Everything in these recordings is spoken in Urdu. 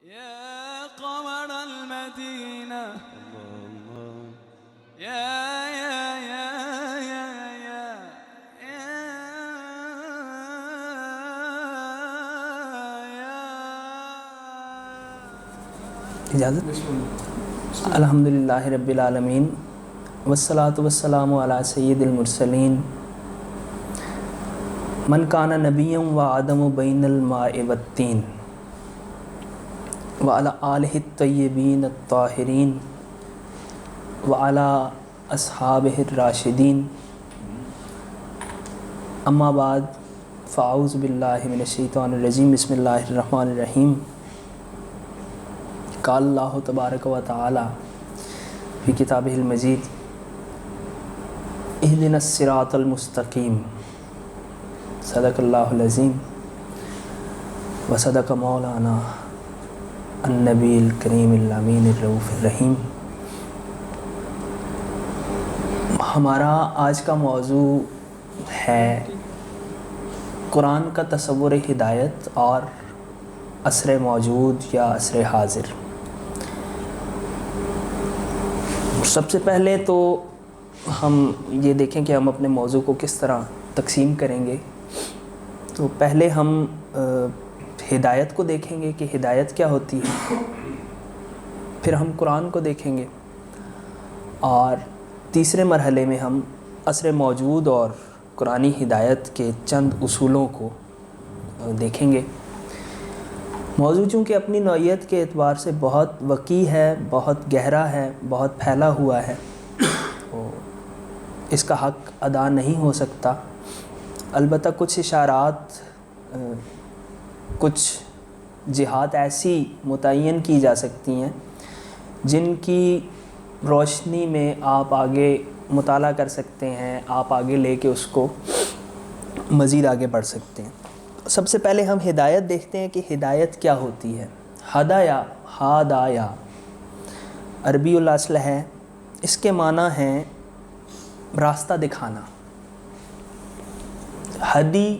يا قمر المدينة يا يا يا يا يا اجازت الحمدللہ رب العالمین والصلاة والسلام علی سید المرسلین من کان نبیا وآدم بین الماء والطین وعلی آلہ الطیبین الطاہرین وعلی اصحابہ الراشدین اما بعد فاعوذ باللہ من الشیطان الرجیم بسم اللہ الرحمن الرحیم قال اللہ تبارک و تعالی فی کتابہ المجید اہدنا الصراط المستقیم صدق اللہ العظیم وصدق مولانا النبی الکریم الامین الرؤوف الرحیم۔ ہمارا آج کا موضوع ہے قرآن کا تصور ہدایت اور عصر موجود یا عصر حاضر۔ سب سے پہلے تو ہم یہ دیکھیں کہ ہم اپنے موضوع کو کس طرح تقسیم کریں گے۔ تو پہلے ہم ہدایت کو دیکھیں گے کہ ہدایت کیا ہوتی ہے، پھر ہم قرآن کو دیکھیں گے، اور تیسرے مرحلے میں ہم عصر موجود اور قرآنی ہدایت کے چند اصولوں کو دیکھیں گے۔ موضوع چونکہ اپنی نوعیت کے اعتبار سے بہت وسیع ہے، بہت گہرا ہے، بہت پھیلا ہوا ہے، تو اس کا حق ادا نہیں ہو سکتا۔ البتہ کچھ اشارات، کچھ جہات ایسی متعین کی جا سکتی ہیں جن کی روشنی میں آپ آگے مطالعہ کر سکتے ہیں، آپ آگے لے کے اس کو مزید آگے بڑھ سکتے ہیں۔ سب سے پہلے ہم ہدایت دیکھتے ہیں کہ ہدایت کیا ہوتی ہے۔ ہدایا عربی الاصل ہے، اس کے معنی ہیں راستہ دکھانا۔ ہدی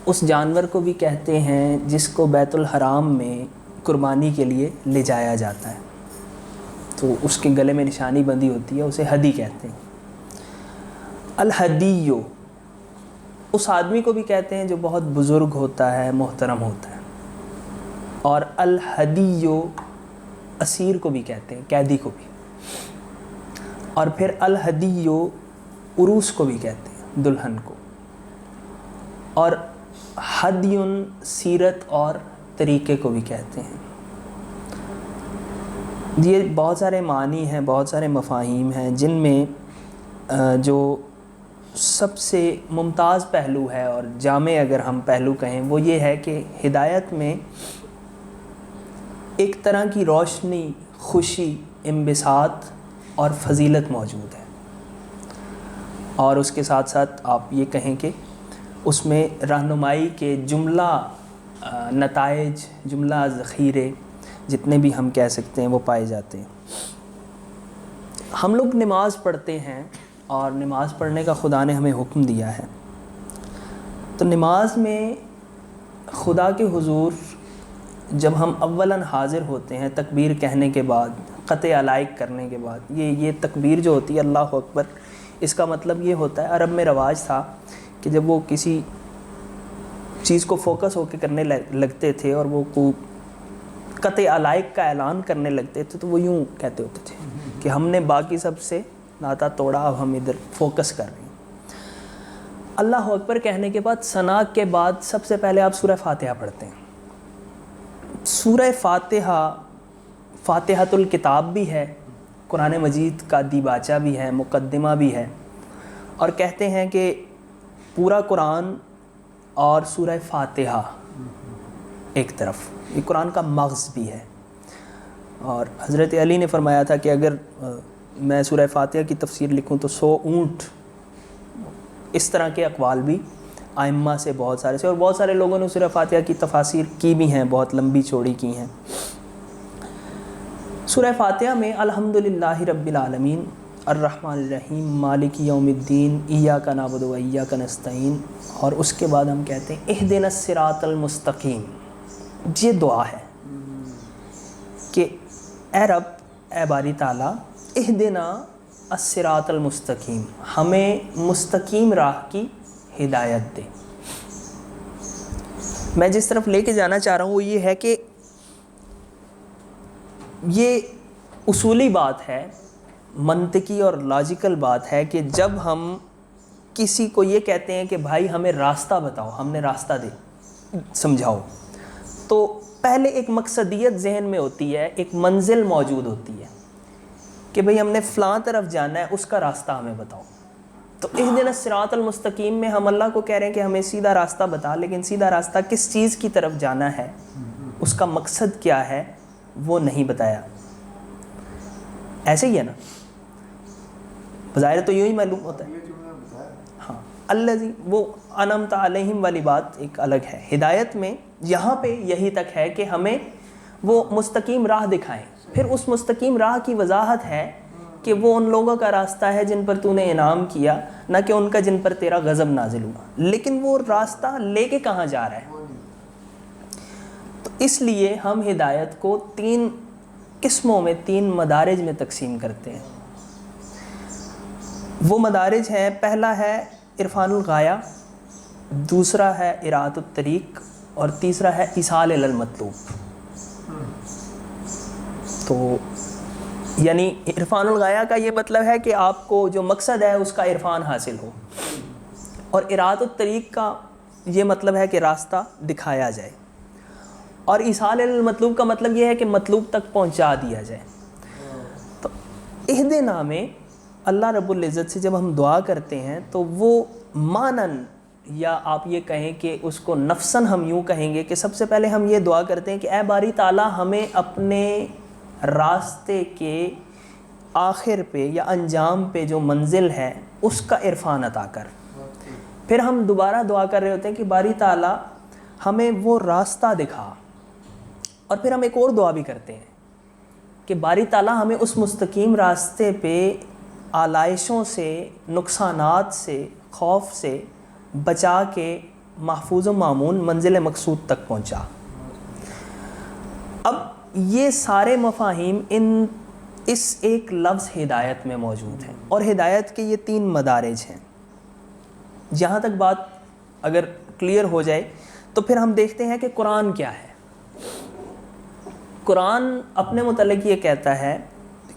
اس جانور کو بھی کہتے ہیں جس کو بیت الحرام میں قربانی کے لیے لے جایا جاتا ہے، تو اس کے گلے میں نشانی بندی ہوتی ہے، اسے ہدی کہتے ہیں۔ الہدیو اس آدمی کو بھی کہتے ہیں جو بہت بزرگ ہوتا ہے، محترم ہوتا ہے، اور الہدیو اسیر کو بھی کہتے ہیں، قیدی کو بھی، اور پھر الہدیو عروس کو بھی کہتے ہیں، دلہن کو، اور ہدیٌ سیرت اور طریقے کو بھی کہتے ہیں۔ یہ بہت سارے معنی ہیں، بہت سارے مفاہیم ہیں، جن میں جو سب سے ممتاز پہلو ہے اور جامع اگر ہم پہلو کہیں وہ یہ ہے کہ ہدایت میں ایک طرح کی روشنی، خوشی، انبساط اور فضیلت موجود ہے، اور اس کے ساتھ ساتھ آپ یہ کہیں کہ اس میں رہنمائی کے جملہ نتائج، جملہ ذخیرے جتنے بھی ہم کہہ سکتے ہیں وہ پائے جاتے ہیں۔ ہم لوگ نماز پڑھتے ہیں اور نماز پڑھنے کا خدا نے ہمیں حکم دیا ہے، تو نماز میں خدا کے حضور جب ہم اولاً حاضر ہوتے ہیں تکبیر کہنے کے بعد، قطع علائق کرنے کے بعد، یہ تکبیر جو ہوتی ہے اللہ اکبر، اس کا مطلب یہ ہوتا ہے، عرب میں رواج تھا کہ جب وہ کسی چیز کو فوکس ہو کے کرنے لگتے تھے اور وہ قطع علائق کا اعلان کرنے لگتے تھے تو وہ یوں کہتے ہوتے تھے کہ ہم نے باقی سب سے ناتا توڑا، اب ہم ادھر فوکس کر رہے ہیں۔ اللہ اکبر کہنے کے بعد، ثنا کے بعد سب سے پہلے آپ سورہ فاتحہ پڑھتے ہیں۔ سورہ فاتحہ فاتحۃ الکتاب بھی ہے، قرآن مجید کا دیباچہ بھی ہے، مقدمہ بھی ہے، اور کہتے ہیں کہ پورا قرآن اور سورہ فاتحہ ایک طرف، یہ قرآن کا مغز بھی ہے۔ اور حضرت علی نے فرمایا تھا کہ اگر میں سورہ فاتحہ کی تفسیر لکھوں تو 100 اونٹ، اس طرح کے اقوال بھی ائمہ سے بہت سارے سے، اور بہت سارے لوگوں نے سورہ فاتحہ کی تفاسیر کی بھی ہیں، بہت لمبی چوڑی کی ہیں۔ سورہ فاتحہ میں الحمدللہ رب العالمین، الرحمن الرحیم، مالک یوم الدین، ایاک نعبد و ایاک نستعین، اور اس کے بعد ہم کہتے ہیں اہدنا الصراط المستقیم۔ یہ دعا ہے، کہ اے رب، اے باری تعالیٰ، اہدنا الصراط المستقیم، ہمیں مستقیم راہ کی ہدایت دے۔ میں جس طرف لے کے جانا چاہ رہا ہوں وہ یہ ہے کہ یہ اصولی بات ہے، منطقی اور لاجیکل بات ہے کہ جب ہم کسی کو یہ کہتے ہیں کہ بھائی ہمیں راستہ بتاؤ، ہمیں راستہ دے، سمجھاؤ، تو پہلے ایک مقصدیت ذہن میں ہوتی ہے، ایک منزل موجود ہوتی ہے کہ بھئی ہم نے فلاں طرف جانا ہے، اس کا راستہ ہمیں بتاؤ۔ تو اہدنا الصراط المستقیم میں ہم اللہ کو کہہ رہے ہیں کہ ہمیں سیدھا راستہ بتا، لیکن سیدھا راستہ کس چیز کی طرف جانا ہے، اس کا مقصد کیا ہے، وہ نہیں بتایا۔ ایسے ہی ہے نا، بظاہر تو یوں ہی معلوم ہوتا ہے۔ ہاں، الذی، وہ انعمت علیہم والی بات ایک الگ ہے۔ ہدایت میں یہاں پہ یہی تک ہے کہ ہمیں وہ مستقیم راہ دکھائیں، پھر اس مستقیم راہ کی وضاحت ہے کہ وہ ان لوگوں کا راستہ ہے جن پر تو نے انعام کیا، نہ کہ ان کا جن پر تیرا غضب نازل ہوا۔ لیکن وہ راستہ لے کے کہاں جا رہا ہے؟ تو اس لیے ہم ہدایت کو 3 قسموں میں، 3 مدارج میں تقسیم کرتے ہیں۔ وہ مدارج ہیں، پہلا ہے عرفان الغایہ، دوسرا ہے اراۃ الطریق، اور تیسرا ہے ایصال الی المطلوب۔ تو یعنی عرفان الغایہ کا یہ مطلب ہے کہ آپ کو جو مقصد ہے اس کا عرفان حاصل ہو، اور اراۃ الطریق کا یہ مطلب ہے کہ راستہ دکھایا جائے، اور ایصال الی المطلوب کا مطلب یہ ہے کہ مطلوب تک پہنچا دیا جائے۔ تو اہدنا میں اللہ رب العزت سے جب ہم دعا کرتے ہیں تو وہ مانن، یا آپ یہ کہیں کہ اس کو نفساً ہم یوں کہیں گے کہ سب سے پہلے ہم یہ دعا کرتے ہیں کہ اے باری تعالیٰ، ہمیں اپنے راستے کے آخر پہ یا انجام پہ جو منزل ہے اس کا عرفان عطا کر۔ پھر ہم دوبارہ دعا کر رہے ہوتے ہیں کہ باری تعالیٰ ہمیں وہ راستہ دکھا، اور پھر ہم ایک اور دعا بھی کرتے ہیں کہ باری تعالیٰ ہمیں اس مستقیم راستے پہ آلائشوں سے، نقصانات سے، خوف سے بچا کے محفوظ و مامون منزل مقصود تک پہنچا۔ اب یہ سارے مفاہیم اس ایک لفظ ہدایت میں موجود ہیں، اور ہدایت کے یہ 3 مدارج ہیں۔ جہاں تک بات اگر کلیئر ہو جائے تو پھر ہم دیکھتے ہیں کہ قرآن کیا ہے۔ قرآن اپنے متعلق یہ کہتا ہے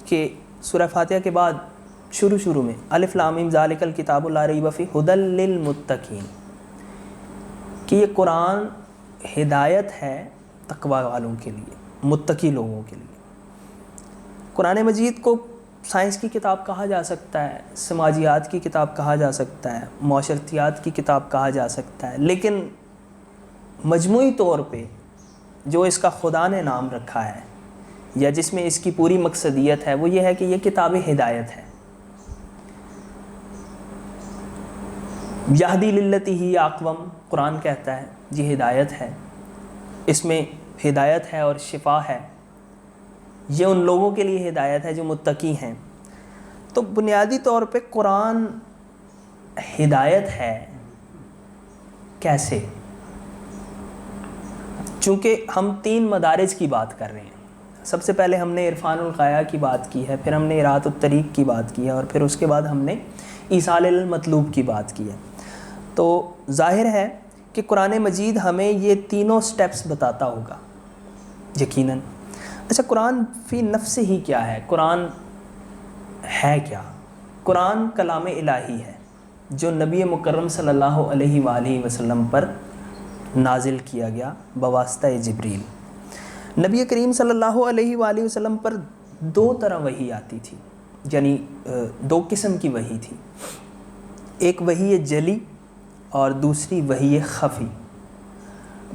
کہ سورہ فاتحہ کے بعد شروع میں الف لام میم ذالک الکتاب لا ریب فیہ ھدی للمتقین، کہ یہ قرآن ہدایت ہے تقوی والوں کے لیے، متقی لوگوں کے لیے۔ قرآن مجید کو سائنس کی کتاب کہا جا سکتا ہے، سماجیات کی کتاب کہا جا سکتا ہے، معاشرتیات کی کتاب کہا جا سکتا ہے، لیکن مجموعی طور پہ جو اس کا خدا نے نام رکھا ہے یا جس میں اس کی پوری مقصدیت ہے وہ یہ ہے کہ یہ کتاب ہدایت ہے۔ یہدی للتی ہی اقوم، قرآن کہتا ہے یہ ہدایت ہے، اس میں ہدایت ہے اور شفا ہے، یہ ان لوگوں کے لیے ہدایت ہے جو متقی ہیں۔ تو بنیادی طور پہ قرآن ہدایت ہے کیسے؟ چونکہ ہم 3 مدارج کی بات کر رہے ہیں، سب سے پہلے ہم نے عرفان الغایہ کی بات کی ہے، پھر ہم نے اراۃ الطریق کی بات کی ہے، اور پھر اس کے بعد ہم نے ایصال الی المطلوب کی بات کی ہے۔ تو ظاہر ہے کہ قرآن مجید ہمیں یہ تینوں سٹیپس بتاتا ہوگا یقیناً۔ اچھا، قرآن فی نفس ہی کیا ہے؟ قرآن ہے کیا؟ قرآن کلام الہی ہے جو نبی مکرم صلی اللہ علیہ وآلہ وسلم پر نازل کیا گیا بواسطہ جبریل۔ نبی کریم صلی اللہ علیہ وآلہ وسلم پر 2 طرح وحی آتی تھی، یعنی 2 قسم کی وحی تھی، ایک وحی جلی اور دوسری وحی خفی۔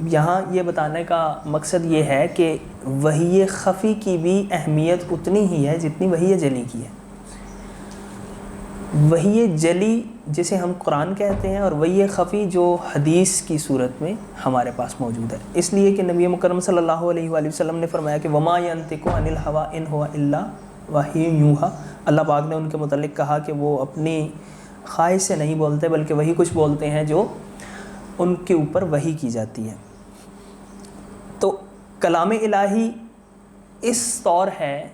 یہاں یہ بتانے کا مقصد یہ ہے کہ وحی خفی کی بھی اہمیت اتنی ہی ہے جتنی وحی جلی کی ہے۔ وحی جلی جسے ہم قرآن کہتے ہیں، اور وحی خفی جو حدیث کی صورت میں ہمارے پاس موجود ہے، اس لیے کہ نبی مکرم صلی اللہ علیہ وآلہ وسلم نے فرمایا کہ وما ینطق عن الهوى ان هو الا وحی یوحی۔ اللہ پاک نے ان کے متعلق کہا کہ وہ اپنی خواہش سے نہیں بولتے بلکہ وہی کچھ بولتے ہیں جو ان کے اوپر وحی کی جاتی ہے۔ تو کلام الہی اس طور ہے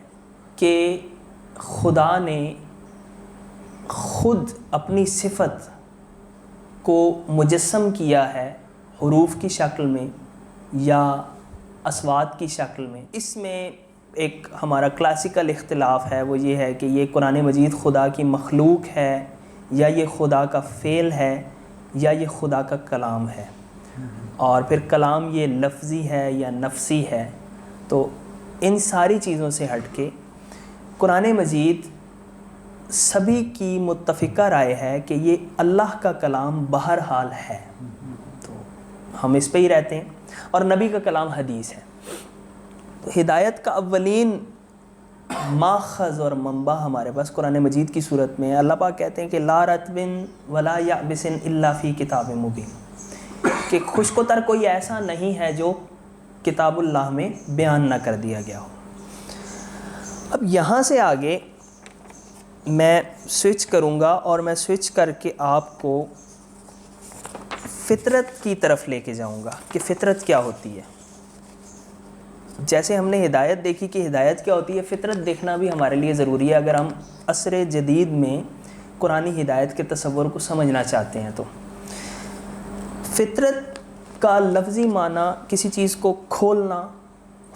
کہ خدا نے خود اپنی صفت کو مجسم کیا ہے حروف کی شکل میں یا اصوات کی شکل میں. اس میں ایک ہمارا کلاسیکل اختلاف ہے، وہ یہ ہے کہ یہ قرآن مجید خدا کی مخلوق ہے یا یہ خدا کا فعل ہے یا یہ خدا کا کلام ہے، اور پھر کلام یہ لفظی ہے یا نفسی ہے. تو ان ساری چیزوں سے ہٹ کے قرآن مجید سبھی کی متفقہ رائے ہے کہ یہ اللہ کا کلام بہرحال ہے، تو ہم اس پہ ہی رہتے ہیں. اور نبی کا کلام حدیث ہے. تو ہدایت کا اولین ماخذ اور منبع ہمارے پاس قرآن مجید کی صورت میں اللہ پاک کہتے ہیں کہ لا رطب ولا یابس الا فی کتاب مبین، کہ خشک و تر کوئی ایسا نہیں ہے جو کتاب اللہ میں بیان نہ کر دیا گیا ہو. اب یہاں سے آگے میں سوئچ کروں گا اور میں سوئچ کر کے آپ کو فطرت کی طرف لے کے جاؤں گا کہ فطرت کیا ہوتی ہے. جیسے ہم نے ہدایت دیکھی کہ ہدایت کیا ہوتی ہے، فطرت دیکھنا بھی ہمارے لیے ضروری ہے اگر ہم عصر جدید میں قرآنی ہدایت کے تصور کو سمجھنا چاہتے ہیں. تو فطرت کا لفظی معنی کسی چیز کو کھولنا،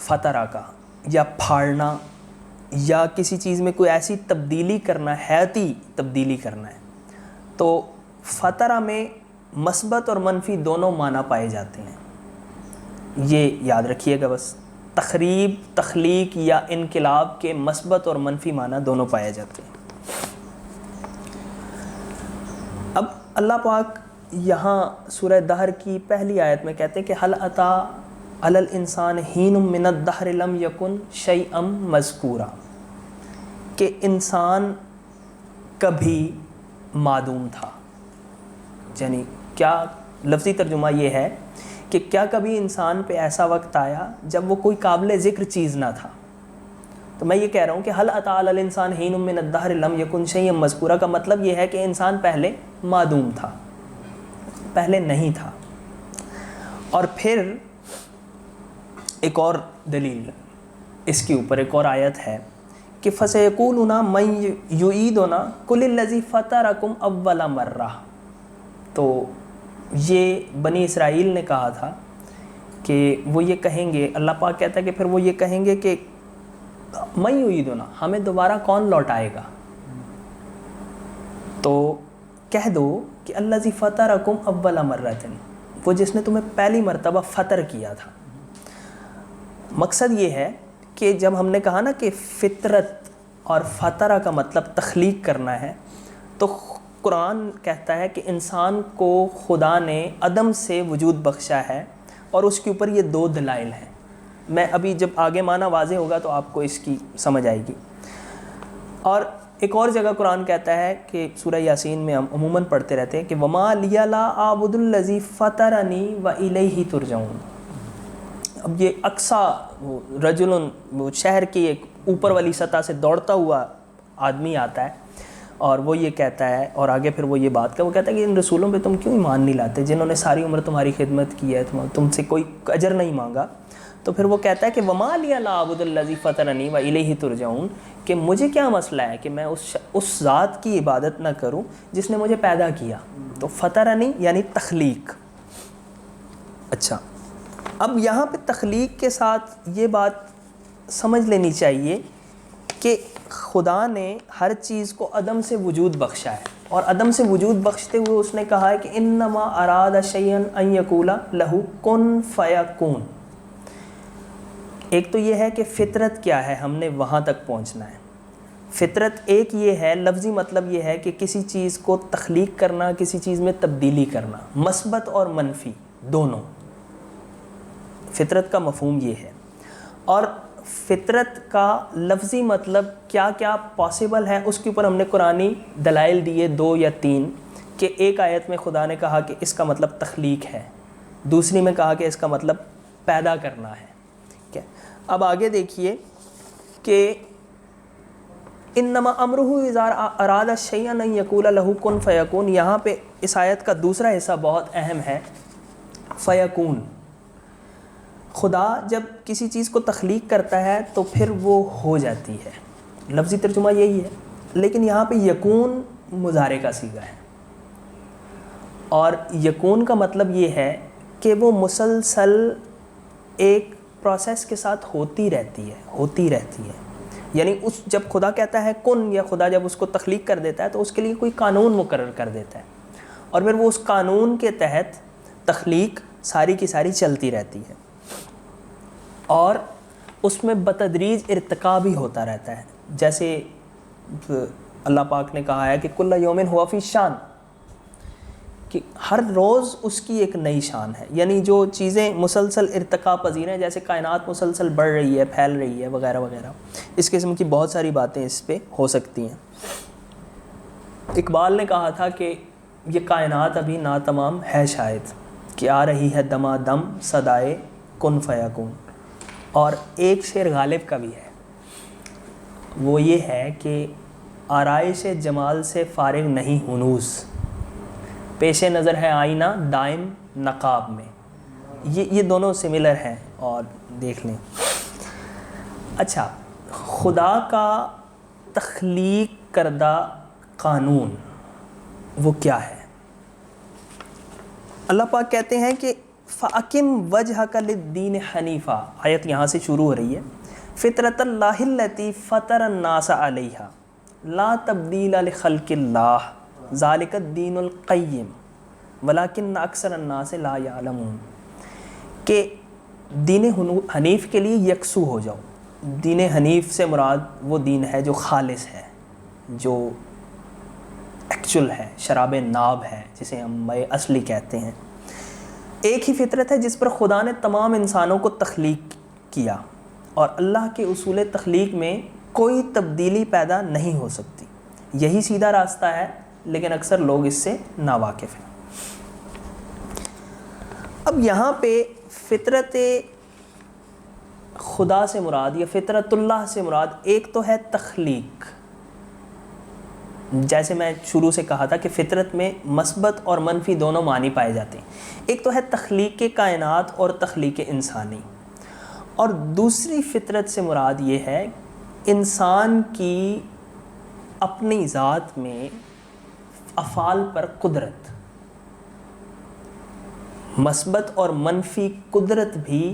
فطرہ کا، یا پھاڑنا، یا کسی چیز میں کوئی ایسی تبدیلی کرنا، حیاتی تبدیلی کرنا ہے. تو فطرہ میں مثبت اور منفی دونوں معنی پائے جاتے ہیں، یہ یاد رکھیے گا. بس تخریب، تخلیق یا انقلاب کے مثبت اور منفی معنی دونوں پائے جاتے ہیں. اب اللہ پاک یہاں سورہ دہر کی پہلی آیت میں کہتے ہیں کہ حل اتی علی الانسان حین من الدہر لم یکن شیئا مذکورا، کہ انسان کبھی معدوم تھا. یعنی کیا لفظی ترجمہ یہ ہے کہ کیا کبھی انسان پہ ایسا وقت آیا جب وہ کوئی قابل ذکر چیز نہ تھا. تو میں یہ کہہ رہا ہوں کہ حل اتی علی الانسان حین من الدہر لم یکن شیئا مذکورا کا مطلب یہ ہے کہ انسان پہلے معدوم تھا، پہلے نہیں تھا. اور پھر ایک اور دلیل اس کے اوپر، ایک اور آیت ہے کہ فَسَيَقُولُونَ مَن يُعِيدُنَا قُلِ الَّذِي فَطَرَكُمْ أَوَّلَ مَرَّةٍ. تو یہ بنی اسرائیل نے کہا تھا کہ وہ یہ کہیں گے، اللہ پاک کہتا ہے کہ پھر وہ یہ کہیں گے کہ مَن يُعِيدُنَا، ہمیں دوبارہ کون لوٹائے گا. تو کہہ دو کہ الَّذِي فَطَرَكُمْ أَوَّلَ مَرَّةٍ، وہ جس نے تمہیں پہلی مرتبہ فطر کیا تھا. مقصد یہ ہے کہ جب ہم نے کہا نا کہ فطرت اور فطرہ کا مطلب تخلیق کرنا ہے، تو قرآن کہتا ہے کہ انسان کو خدا نے عدم سے وجود بخشا ہے، اور اس کے اوپر یہ دو دلائل ہیں. میں ابھی جب آگے معنی واضح ہوگا تو آپ کو اس کی سمجھ آئے گی. اور ایک اور جگہ قرآن کہتا ہے کہ سورہ یاسین میں ہم عموماً پڑھتے رہتے ہیں کہ وَمَا لِيَ لَا أَعْبُدُ الَّذِي فَطَرَنِي وَإِلَيْهِ تُرْجَعُونَ. اب یہ اقصا رجل، وہ شہر کی ایک اوپر والی سطح سے دوڑتا ہوا آدمی آتا ہے اور وہ یہ کہتا ہے، اور آگے پھر وہ یہ بات وہ کہتا ہے کہ ان رسولوں پہ تم کیوں ایمان نہیں لاتے جنہوں نے ساری عمر تمہاری خدمت کی ہے، تم سے کوئی اجر نہیں مانگا. تو پھر وہ کہتا ہے کہ وَمَا لِيَ لَا أَعْبُدُ الَّذِي فَطَرَنِي وَإِلَيْهِ تُرْجَعُونَ، کہ مجھے کیا مسئلہ ہے کہ میں اس ذات کی عبادت نہ کروں جس نے مجھے پیدا کیا. تو فطرنی یعنی تخلیق. اچھا، اب یہاں پہ تخلیق کے ساتھ یہ بات سمجھ لینی چاہیے کہ خدا نے ہر چیز کو عدم سے وجود بخشا ہے، اور عدم سے وجود بخشتے ہوئے اس نے کہا ہے کہ انما اراد شیئا ان یقول لہ کن فیکون. ایک تو یہ ہے کہ فطرت کیا ہے، ہم نے وہاں تک پہنچنا ہے. فطرت ایک یہ ہے، لفظی مطلب یہ ہے کہ کسی چیز کو تخلیق کرنا، کسی چیز میں تبدیلی کرنا، مثبت اور منفی دونوں. فطرت کا مفہوم یہ ہے. اور فطرت کا لفظی مطلب کیا کیا پاسبل ہے، اس کے اوپر ہم نے قرآنی دلائل دیے 2 یا 3، کہ ایک آیت میں خدا نے کہا کہ اس کا مطلب تخلیق ہے، دوسری میں کہا کہ اس کا مطلب پیدا کرنا ہے. اب آگے دیکھیے کہ انما امرہ اذا اراد شیئا ان یقول لہ کن فیکون. یہاں پہ اس آیت کا دوسرا حصہ بہت اہم ہے، فیکون. خدا جب کسی چیز کو تخلیق کرتا ہے تو پھر وہ ہو جاتی ہے، لفظی ترجمہ یہی ہے، لیکن یہاں پہ یکون مضارع کا صیغہ ہے، اور یکون کا مطلب یہ ہے کہ وہ مسلسل ایک پروسیس کے ساتھ ہوتی رہتی ہے، یعنی جب خدا کہتا ہے کن، یا خدا جب اس کو تخلیق کر دیتا ہے تو اس کے لیے کوئی قانون مقرر کر دیتا ہے، اور پھر وہ اس قانون کے تحت تخلیق ساری کی ساری چلتی رہتی ہے، اور اس میں بتدریج ارتقا بھی ہوتا رہتا ہے، جیسے اللہ پاک نے کہا ہے کہ کل یوم ہوا فی شان، کہ ہر روز اس کی ایک نئی شان ہے، یعنی جو چیزیں مسلسل ارتقا پذیر ہیں، جیسے کائنات مسلسل بڑھ رہی ہے، پھیل رہی ہے، وغیرہ وغیرہ، اس قسم کی بہت ساری باتیں اس پہ ہو سکتی ہیں۔ اقبال نے کہا تھا کہ یہ کائنات ابھی ناتمام ہے شاید، کہ آ رہی ہے دما دم صدائے کن فیکون، اور ایک شعر غالب کا بھی ہے، وہ یہ ہے کہ آرائش جمال سے فارغ نہیں ہنوز، پیش نظر ہے آئینہ دائم نقاب میں، یہ دونوں سملر ہیں، اور دیکھ لیں۔ اچھا، خدا کا تخلیق کردہ قانون وہ کیا ہے؟ اللہ پاک کہتے ہیں کہ فَأَقِمْ وَجْهَكَ لِلدِّينِ حَنِيفًا، آیت یہاں سے شروع ہو رہی ہے، فطرۃ اللہ التی فطر الناس علیہا لا تبدیل لخلق اللہ ذالک الدین القیم ولکن اکثر الناس لا یعلمون، کہ دین حنیف کے لیے یکسو ہو جاؤ۔ دین حنیف سے مراد وہ دین ہے جو خالص ہے، جو ایکچول ہے، شراب ناب ہے، جسے ہم مے اصلی کہتے ہیں۔ ایک ہی فطرت ہے جس پر خدا نے تمام انسانوں کو تخلیق کیا، اور اللہ کے اصول تخلیق میں کوئی تبدیلی پیدا نہیں ہو سکتی، یہی سیدھا راستہ ہے، لیکن اکثر لوگ اس سے ناواقف ہیں۔ اب یہاں پہ فطرت خدا سے مراد یا فطرت اللہ سے مراد ایک تو ہے تخلیق، جیسے میں شروع سے کہا تھا کہ فطرت میں مثبت اور منفی دونوں معنی پائے جاتے ہیں، ایک تو ہے تخلیق کائنات اور تخلیق انسانی، اور دوسری فطرت سے مراد یہ ہے انسان کی اپنی ذات میں افعال پر قدرت، مثبت اور منفی قدرت بھی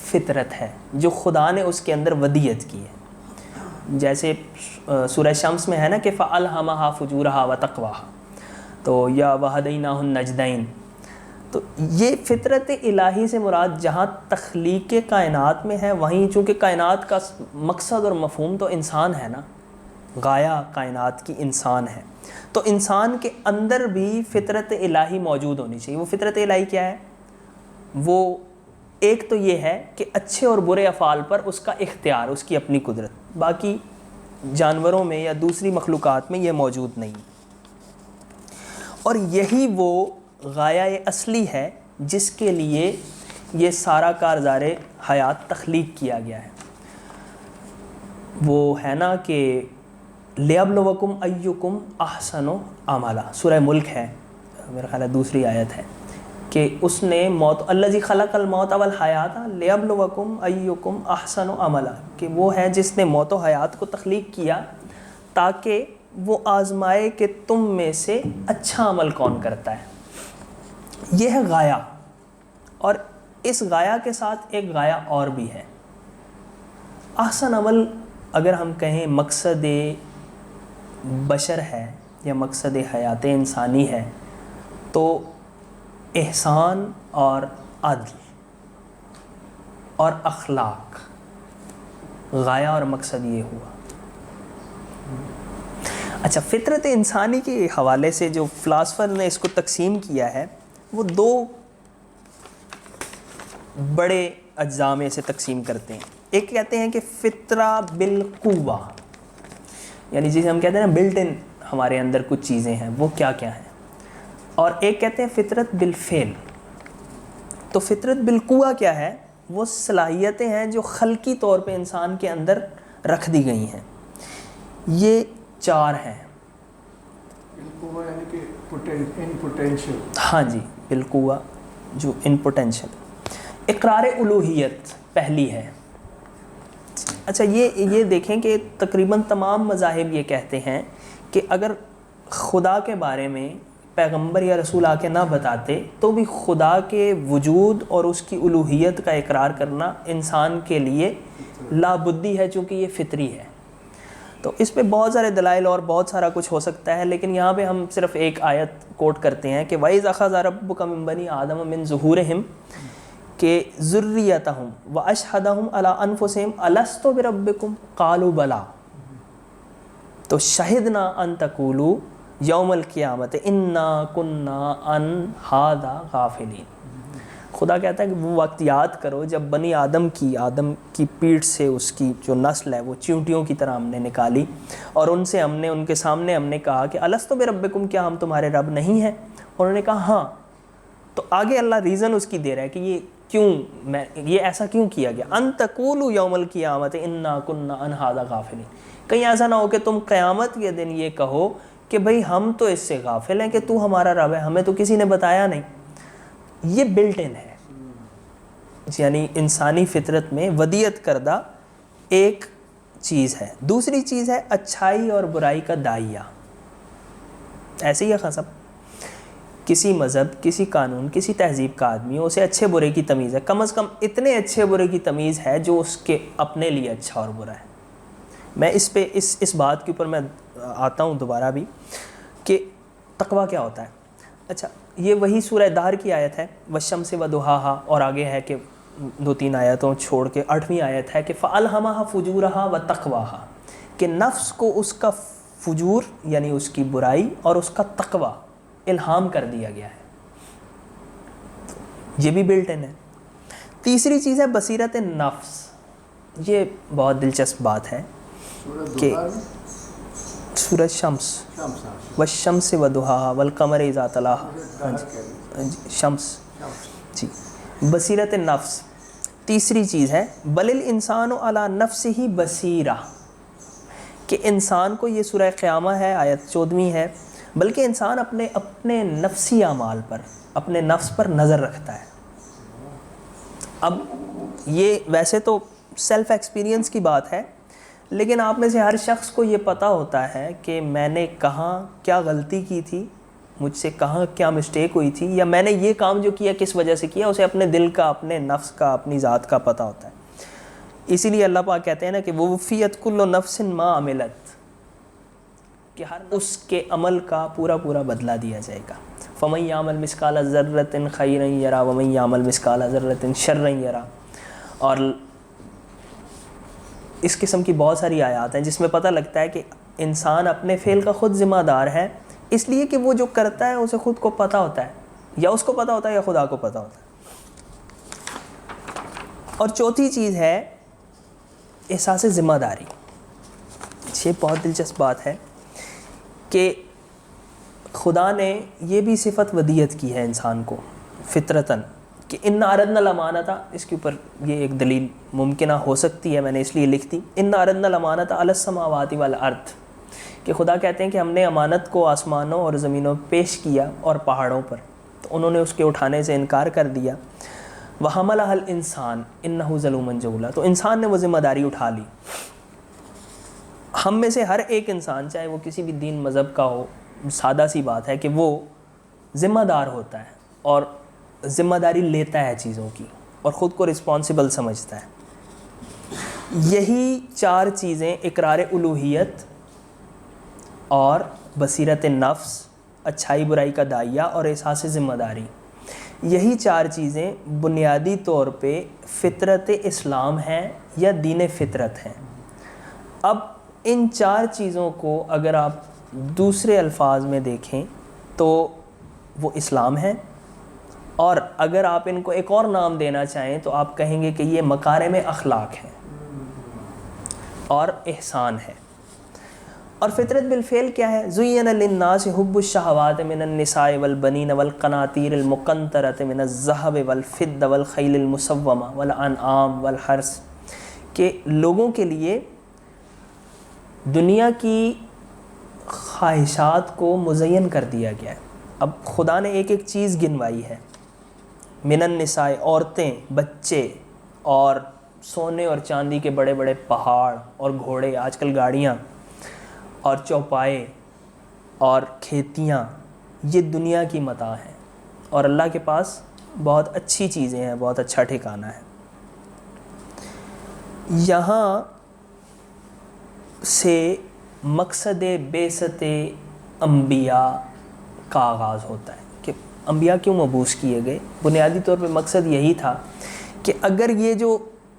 فطرت ہے جو خدا نے اس کے اندر ودیت کی ہے، جیسے سورہ شمس میں ہے نا کہ فَأَلْهَمَهَا فُجُورَهَا وَتَقْوَاهَا، تو یا وَهَدَيْنَاهُ النَّجْدَيْن، تو یہ فطرت الہی سے مراد جہاں تخلیق کائنات میں ہے، وہیں چونکہ کائنات کا مقصد اور مفہوم تو انسان ہے نا، غایہ کائنات کی انسان ہے، تو انسان کے اندر بھی فطرت الہی موجود ہونی چاہیے۔ وہ فطرت الہی کیا ہے؟ وہ ایک تو یہ ہے کہ اچھے اور برے افعال پر اس کا اختیار، اس کی اپنی قدرت، باقی جانوروں میں یا دوسری مخلوقات میں یہ موجود نہیں، اور یہی وہ غایہ اصلی ہے جس کے لیے یہ سارا کارزار حیات تخلیق کیا گیا ہے۔ وہ ہے نا کہ لِيَبْلُوَكُمْ أَيُّكُمْ أَحْسَنُ عَمَلًا، سورہ ملک ہے، میرا خیال ہے دوسری آیت ہے، کہ اس نے موت الذی خلق الموت والحیات لِيَبْلُوَكُمْ أَيُّكُمْ أَحْسَنُ عَمَلًا، کہ وہ ہے جس نے موت و حیات کو تخلیق کیا تاکہ وہ آزمائے کہ تم میں سے اچھا عمل کون کرتا ہے۔ یہ ہے غایہ، اور اس غایہ کے ساتھ ایک غایہ اور بھی ہے۔ احسن عمل اگر ہم کہیں مقصد بشر ہے یا مقصد حیات انسانی ہے، تو احسان اور عدل اور اخلاق غایہ اور مقصد یہ ہوا۔ اچھا، فطرت انسانی کے حوالے سے جو فلاسفر نے اس کو تقسیم کیا ہے، وہ دو بڑے اجزاء میں اسے تقسیم کرتے ہیں۔ ایک کہتے ہیں کہ فطرہ بالقوہ، یعنی جسے ہم کہتے ہیں نا بلٹ ان ہمارے اندر کچھ چیزیں ہیں، وہ کیا کیا ہیں، اور ایک کہتے ہیں فطرت بالفعل۔ تو فطرت بالقوہ کیا ہے؟ وہ صلاحیتیں ہیں جو خلقی طور پہ انسان کے اندر رکھ دی گئی ہیں، یہ چار ہیں۔ بالقوہ یعنی کہ ان پوٹینشل، ہاں جی، بالقوہ جو ان پوٹینشل، اقرار الوہیت پہلی ہے. اچھا یہ دیکھیں کہ تقریباً تمام مذاہب یہ کہتے ہیں کہ اگر خدا کے بارے میں پیغمبر یا رسول آ کے نہ بتاتے تو بھی خدا کے وجود اور اس کی الوہیت کا اقرار کرنا انسان کے لیے لابدی ہے، چونکہ یہ فطری ہے. تو اس پہ بہت سارے دلائل اور بہت سارا کچھ ہو سکتا ہے، لیکن یہاں پہ ہم صرف ایک آیت کوٹ کرتے ہیں کہ وَإِذْ أَخَذَ رَبُّكَ مِن بَنِي آدَمَ مِن ظُهُورِهِمْ کہ ذُرِّيَّتَهُمْ وَأَشْهَدَهُمْ عَلَىٰ أَنفُسِهِمْ أَلَسْتُ بِرَبِّكُمْ قَالُوا بَلَىٰ تو شَهِدْنَا أَن تَقُولُوا يَوْمَ الْقِيَامَةِ إِنَّا كُنَّا عَنْ هَٰذَا غَافِلِينَ. خدا کہتا ہے کہ وہ وقت یاد کرو جب بنی آدم کی پیٹھ سے اس کی جو نسل ہے وہ چیونٹیوں کی طرح ہم نے نکالی، اور ان سے ہم نے ان کے سامنے ہم نے کہا کہ الستو بربکم، کیا ہم تمہارے رب نہیں ہیں؟ انہوں نے کہا ہاں. تو آگے اللہ ریزن اس کی دے رہا ہے کہ یہ ایسا کیوں کیا گیا. ان تقولوا یوم القیامت انا کنا عن ھذا غافلین، کہیں ایسا نہ ہو کہ تم قیامت کے دن یہ کہو کہ بھئی ہم تو اس سے غافل ہیں کہ تو ہمارا رب ہے، ہمیں تو کسی نے بتایا نہیں. یہ بلٹ ان ہے، یعنی انسانی فطرت میں ودیت کردہ ایک چیز ہے. دوسری چیز ہے اچھائی اور برائی کا داعیہ. ایسے ہی ہے سب، کسی مذہب، کسی قانون، کسی تہذیب کا آدمی ہو، اسے اچھے برے کی تمیز ہے، کم از کم اتنے اچھے برے کی تمیز ہے جو اس کے اپنے لیے اچھا اور برا ہے. میں اس بات کے اوپر میں آتا ہوں دوبارہ بھی کہ تقویٰ کیا ہوتا ہے. اچھا یہ وہی سورہ دہر کی آیت ہے والشمس وضحاہا، اور آگے ہے کہ 2-3 آیتوں چھوڑ کے 8ویں آیت ہے کہ فَأَلْهَمَهَا فُجُورَهَا وَتَقْوَاهَا، کہ نفس کو اس کا فجور یعنی اس کی برائی اور اس کا تقویٰ الہام کر دیا گیا ہے. یہ بھی بلٹ ان ہے. تیسری چیز ہے بصیرت نفس. یہ بہت دلچسپ بات ہے کہ سورہ شمس والشمس وضحاہا والقمر اذا تلاہا، شمس جی، بصیرت نفس. تیسری چیز ہے بل الانسان علی نفسہ بصیرہ، کہ انسان کو، یہ سورہ قیامہ ہے آیت 14ویں ہے، بلکہ انسان اپنے نفسی اعمال پر، اپنے نفس پر نظر رکھتا ہے. اب یہ ویسے تو سیلف ایکسپیرینس کی بات ہے، لیکن آپ میں سے ہر شخص کو یہ پتہ ہوتا ہے کہ میں نے کہاں کیا غلطی کی تھی، مجھ سے کہاں کیا مسٹیک ہوئی تھی، یا میں نے یہ کام جو کیا کس وجہ سے کیا، اسے اپنے دل کا، اپنے نفس کا، اپنی ذات کا پتہ ہوتا ہے. اسی لیے اللہ پاک کہتے ہیں نا کہ وَوُفِّيَتْ كُلُّ نَفْسٍ مَا عَمِلَتْ، کہ ہر اس کے عمل کا پورا بدلہ دیا جائے گا. فَمَن يَعْمَلْ مِثْقَالَ ذَرَّةٍ خَيْرًا يَرَهُ وَمَن يَعْمَلْ مِثْقَالَ ذَرَّةٍ شَرًّا يَرَهُ. اور اس قسم کی بہت ساری آیات ہیں جس میں پتہ لگتا ہے کہ انسان اپنے فعل کا خود ذمہ دار ہے، اس لیے کہ وہ جو کرتا ہے اسے خود کو پتہ ہوتا ہے، یا اس کو پتہ ہوتا ہے یا خدا کو پتہ ہوتا ہے. اور چوتھی چیز ہے احساس ذمہ داری. یہ بہت دلچسپ بات ہے کہ خدا نے یہ بھی صفت ودیت کی ہے انسان کو فطرتاً کہ اِنَّا عَرَضْنَا الْأَمَانَةَ. اس کے اوپر یہ ایک دلیل ممکنہ ہو سکتی ہے، میں نے اس لیے لکھ دی اِنَّا عَرَضْنَا الْأَمَانَةَ عَلَى السَّمَاوَاتِ وَالْأَرْضِ، کہ خدا کہتے ہیں کہ ہم نے امانت کو آسمانوں اور زمینوں پیش کیا اور پہاڑوں پر، تو انہوں نے اس کے اٹھانے سے انکار کر دیا. وَحَمَلَهَا الْإِنسَانُ إِنَّهُ ظَلُومٌ جَهُولٌ، تو انسان نے وہ ذمہ داری اٹھا لی. ہم میں سے ہر ایک انسان، چاہے وہ کسی بھی دین مذہب کا ہو، سادہ سی بات ہے کہ وہ ذمہ دار ہوتا ہے اور ذمہ داری لیتا ہے چیزوں کی اور خود کو رسپانسبل سمجھتا ہے. یہی 4 چیزیں اقرار الوہیت اور بصیرت نفس، اچھائی برائی کا داعیہ اور احساس ذمہ داری، یہی 4 چیزیں بنیادی طور پہ فطرت اسلام ہیں یا دین فطرت ہیں. اب ان 4 چیزوں کو اگر آپ دوسرے الفاظ میں دیکھیں تو وہ اسلام ہیں، اور اگر آپ ان کو ایک اور نام دینا چاہیں تو آپ کہیں گے کہ یہ مکارم اخلاق ہیں اور احسان ہے. اور فطرت بالفعل کیا ہے؟ زُيِّنَ لِلنَّاسِ حُبُّ الشَّهَوَاتِ مِنَ النِّسَاءِ وَالْبَنِينَ وَالْقَنَاطِيرِ الْمُقَنطَرَةِ مِنَ الذَّهَبِ وَالْفِضَّةِ وَالْخَيْلِ الْمُسَوَّمَةِ وَالْأَنْعَامِ وَالْحَرْثِ، کہ لوگوں کے لیے دنیا کی خواہشات کو مزین کر دیا گیا ہے. اب خدا نے ایک ایک چیز گنوائی ہے من النساء عورتیں، بچے، اور سونے اور چاندی کے بڑے بڑے پہاڑ اور گھوڑے، آج کل گاڑیاں اور چوپائے اور کھیتیاں، یہ دنیا کی متاع ہیں، اور اللہ کے پاس بہت اچھی چیزیں ہیں، بہت اچھا ٹھکانہ ہے۔ یہاں سے مقصد بعثت انبیاء کا آغاز ہوتا ہے کہ انبیاء کیوں مبعوث کیے گئے۔ بنیادی طور پہ مقصد یہی تھا کہ اگر یہ جو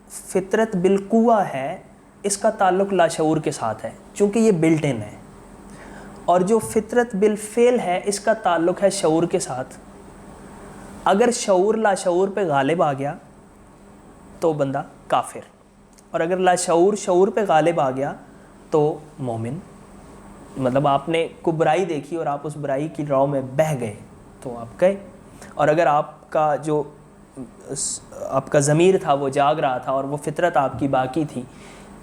فطرت بالقوہ ہے اس کا تعلق لاشعور کے ساتھ ہے، چونکہ یہ بلٹ ان ہے، اور جو فطرت بالفعل ہے اس کا تعلق ہے شعور کے ساتھ۔ اگر شعور لاشعور پہ غالب آ گیا تو بندہ کافر، اور اگر لاشعور شعور پہ غالب آ گیا تو مومن۔ مطلب آپ نے کوئی برائی دیکھی اور آپ اس برائی کی راہ میں بہہ گئے تو آپ گئے، اور اگر آپ کا ضمیر تھا وہ جاگ رہا تھا اور وہ فطرت آپ کی باقی تھی،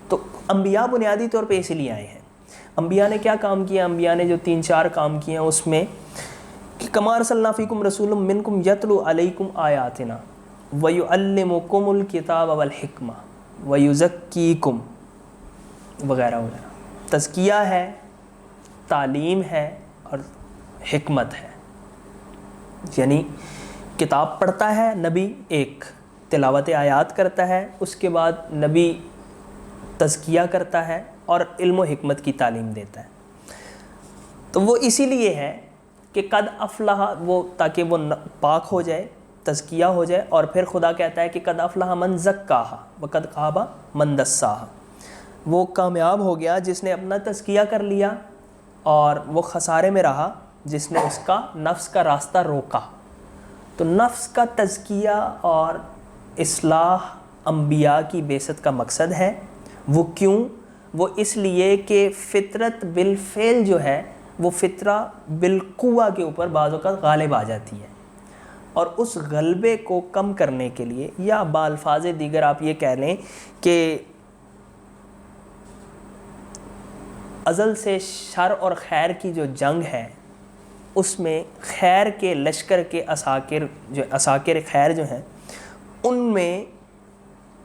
تو انبیاء بنیادی طور پہ اسی لیے آئے ہیں۔ انبیاء نے کیا کام کیا؟ انبیاء نے جو 3-4 کام کیے ہیں اس میں کہ کما ارسلنا فیکم رسول منکم یتلو علیکم آیاتنا ویعلمکم الکتاب والحکمہ ویزکیکم وغیرہ وغیرہ۔ تزکیہ ہے، تعلیم ہے اور حکمت ہے، یعنی کتاب پڑھتا ہے نبی، ایک تلاوت آیات کرتا ہے، اس کے بعد نبی تزکیہ کرتا ہے اور علم و حکمت کی تعلیم دیتا ہے۔ تو وہ اسی لیے ہے کہ قد افلح، وہ تاکہ وہ پاک ہو جائے، تزکیہ ہو جائے، اور پھر خدا کہتا ہے کہ قد افلح من زکاہا وقد خاب من دساہا۔ وہ کامیاب ہو گیا جس نے اپنا تزکیہ کر لیا، اور وہ خسارے میں رہا جس نے اس کا نفس کا راستہ روکا۔ تو نفس کا تزکیہ اور اصلاح انبیاء کی بعثت کا مقصد ہے۔ وہ کیوں؟ وہ اس لیے کہ فطرت بالفعل جو ہے وہ فطرہ بالقوہ کے اوپر بعض اوقات غالب آ جاتی ہے، اور اس غلبے کو کم کرنے کے لیے، یا بالفاظ دیگر آپ یہ کہہ لیں کہ ازل سے شر اور خیر کی جو جنگ ہے اس میں خیر کے لشکر کے عساکر خیر جو ہیں ان میں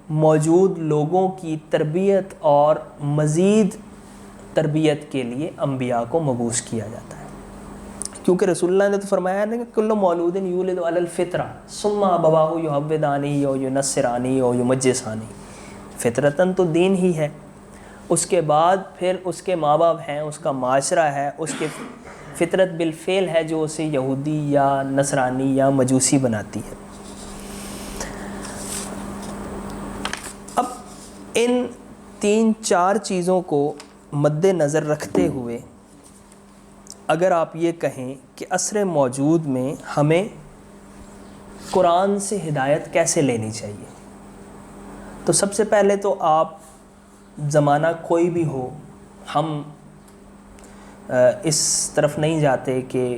موجود لوگوں کی تربیت اور مزید تربیت کے لیے انبیاء کو مبعوث کیا جاتا ہے، کیونکہ رسول اللہ نے تو فرمایا ہے کہ کل مولود یولد علی الفطرہ ثم ابواہ یہودانہ او ینصرانہ او یمجسانہ۔ فطرتاً تو دین ہی ہے، اس کے بعد پھر اس کے ماں باپ ہیں، اس کا معاشرہ ہے، اس کے فطرت بالفعل ہے جو اسے یہودی یا نصرانی یا مجوسی بناتی ہے۔ اب ان 3-4 چیزوں کو مد نظر رکھتے ہوئے اگر آپ یہ کہیں کہ عصر موجود میں ہمیں قرآن سے ہدایت کیسے لینی چاہیے، تو سب سے پہلے تو آپ زمانہ کوئی بھی ہو، ہم اس طرف نہیں جاتے کہ